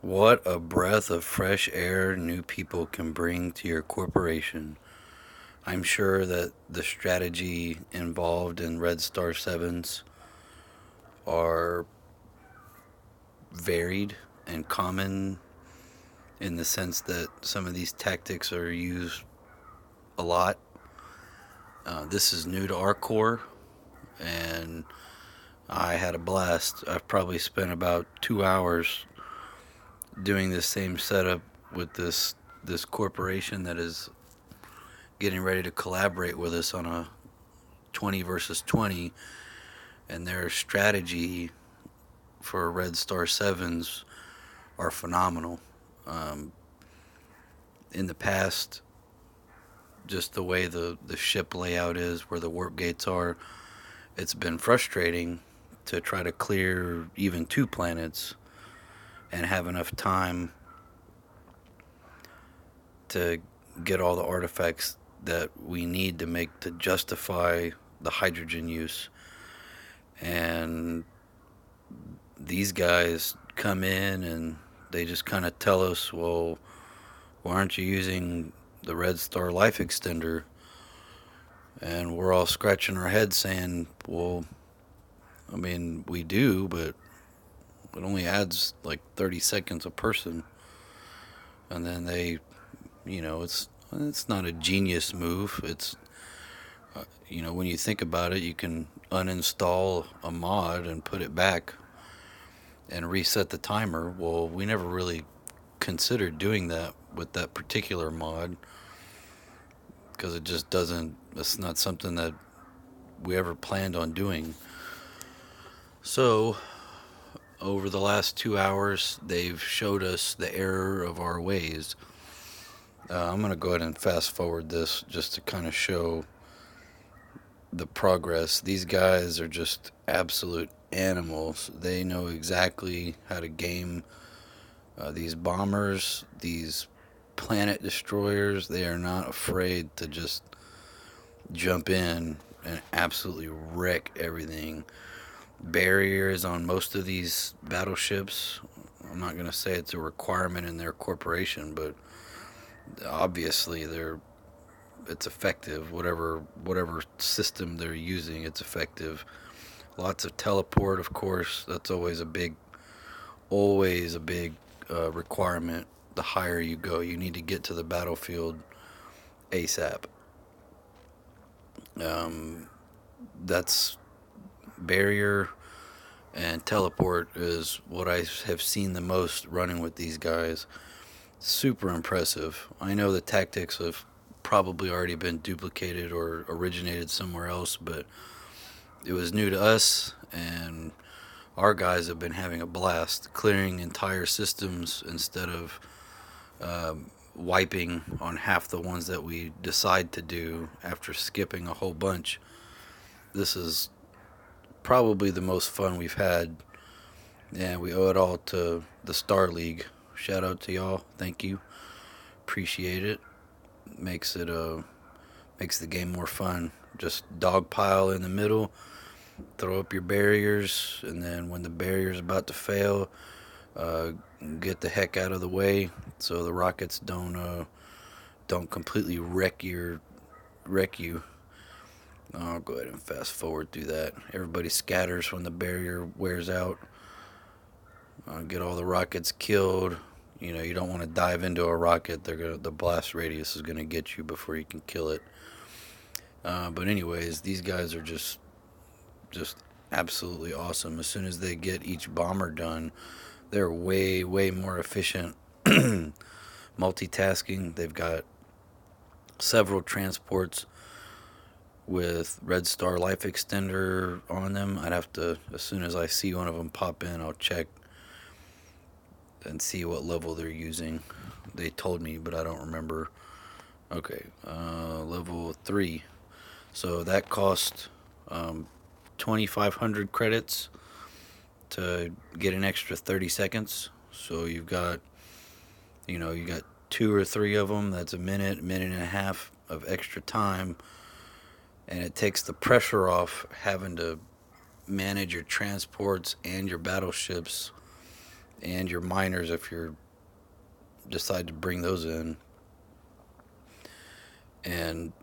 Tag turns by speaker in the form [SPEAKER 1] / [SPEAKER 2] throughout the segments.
[SPEAKER 1] What a breath of fresh air new people can bring to your corporation. I'm sure that the strategy involved in Red Star 7s are varied and common in the sense that some of these tactics are used a lot. This is new to our core, and I had a blast. I've probably spent about 2 hours doing this same setup with this corporation that is getting ready to collaborate with us on a 20 versus 20, and their strategy for Red Star 7s are phenomenal. Um, in the past, just the way the ship layout is, where the warp gates are, it's been frustrating to try to clear even two planets and have enough time to get all the artifacts that we need to justify the hydrogen use. And these guys come in and they just kind of tell us, well, why aren't you using the Red Star life extender? And we're all scratching our heads saying, well, I mean, we do, but it only adds like 30 seconds a person. And then it's not a genius move. It's when you think about it, you can uninstall a mod and put it back and reset the timer. Well, we never really considered doing that with that particular mod because it just doesn't, it's not something that we ever planned on doing. So, over the last 2 hours, they've showed us the error of our ways. I'm going to go ahead and fast forward this just to kind of show the progress. These guys are just absolute animals. They know exactly how to game these bombers, these planet destroyers. They are not afraid to just jump in and absolutely wreck everything. Barriers on most of these battleships. I'm not going to say it's a requirement in their corporation, but obviously it's effective. Whatever system they're using, it's effective. Lots of teleport, of course. That's always a big requirement. The higher you go, you need to get to the battlefield ASAP. That's barrier and teleport is what I have seen the most running with these guys. Super impressive. I know the tactics have probably already been duplicated or originated somewhere else, but it was new to us, and our guys have been having a blast clearing entire systems instead of wiping on half the ones that we decide to do after skipping a whole bunch. This is probably the most fun we've had, and we owe it all to the Star League. Shout out to y'all. Thank you. Appreciate it. Makes the game more fun. Just dogpile in the middle, throw up your barriers, and then when the barrier's about to fail, get the heck out of the way so the rockets don't completely wreck you. I'll go ahead and fast forward through that. Everybody scatters when the barrier wears out. Get all the rockets killed. You don't want to dive into a rocket. The blast radius is gonna get you before you can kill it. But anyways, these guys are just absolutely awesome. As soon as they get each bomber done, they're way more efficient. Multitasking. They've got several transports with Red Star Life Extender on them. I'd have to, as soon as I see one of them pop in, I'll check and see what level they're using. They told me, but I don't remember. Okay, level 3. So that cost 2,500 credits to get an extra 30 seconds. So you got 2 or 3 of them. That's a minute and a half of extra time, and it takes the pressure off having to manage your transports and your battleships and your miners if you decide to bring those in. And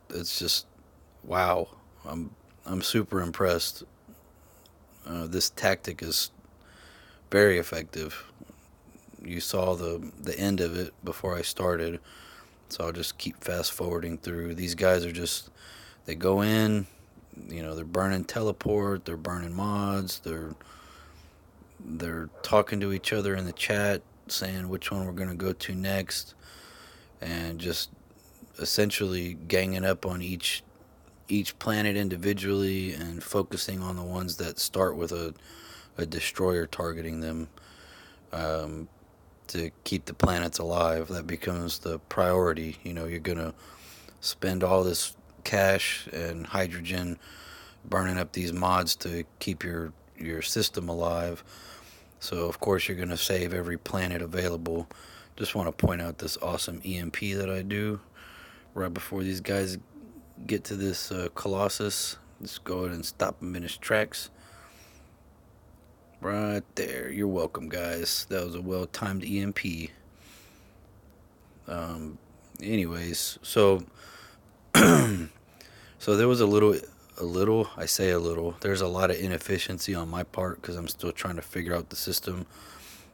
[SPEAKER 1] it's just wow. I'm super impressed. This tactic is very effective. You saw the end of it before I started, so I'll just keep fast forwarding through. These guys are just, they go in, they're burning teleport, they're burning mods, they're talking to each other in the chat, saying which one we're gonna go to next, and just essentially ganging up on each planet individually and focusing on the ones that start with a destroyer targeting them, to keep the planets alive. That becomes the priority. You're gonna spend all this cash and hydrogen burning up these mods to keep your system alive. So of course you're gonna save every planet available. Just want to point out this awesome EMP that I do right before these guys get to this Colossus. Let's go ahead and stop him in his tracks. Right there. You're welcome, guys. That was a well-timed EMP. Anyways, so there was a little. I say a little. There's a lot of inefficiency on my part because I'm still trying to figure out the system.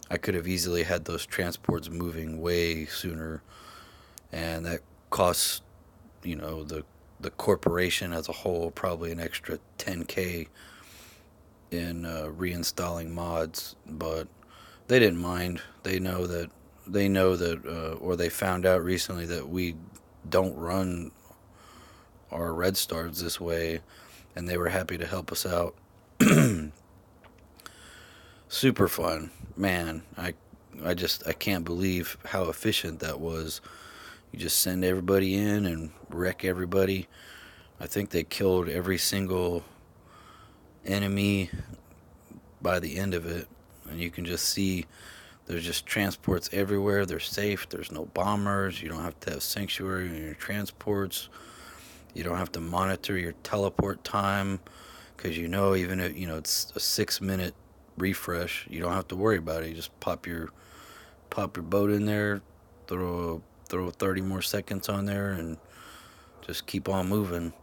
[SPEAKER 1] I could have easily had those transports moving way sooner, and that costs, the corporation as a whole probably an extra 10K in reinstalling mods, but they didn't mind. They know that, or they found out recently that we don't run our Red Stars this way, and they were happy to help us out. Super fun, man. I can't believe how efficient that was. You just send everybody in and wreck everybody. I think they killed every single enemy by the end of it, and you can just see there's just transports everywhere. They're safe. There's no bombers. You don't have to have sanctuary in your transports. You don't have to monitor your teleport time because even if it's a 6-minute refresh, you don't have to worry about it. You just pop your boat in there, throw 30 more seconds on there, and just keep on moving.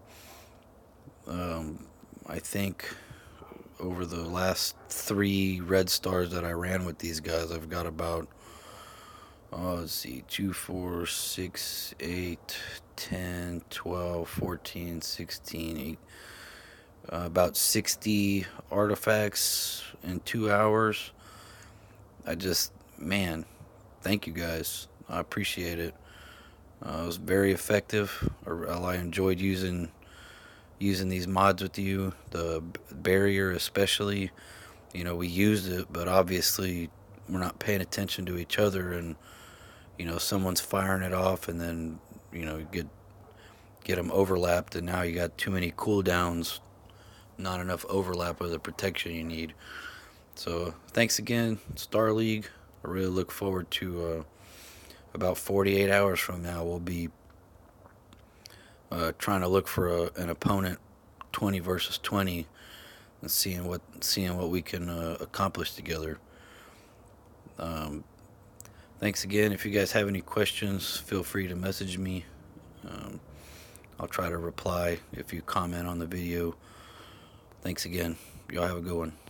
[SPEAKER 1] I think over the last 3 Red Stars that I ran with these guys, I've got about, let's see, 2, 4, 6, 8, 10, 12, 14, 16, 8, about 60 artifacts in 2 hours. Man, thank you guys. I appreciate it. It was very effective. I enjoyed using these mods with you. The barrier especially, we used it, but obviously we're not paying attention to each other, and someone's firing it off, and then get them overlapped, and now you got too many cooldowns, not enough overlap of the protection you need. So thanks again, Star League. I really look forward to about 48 hours from now we'll be trying to look for an opponent 20 versus 20 and seeing what we can accomplish together. Thanks again. If you guys have any questions, feel free to message me. I'll try to reply if you comment on the video. Thanks again. Y'all have a good one.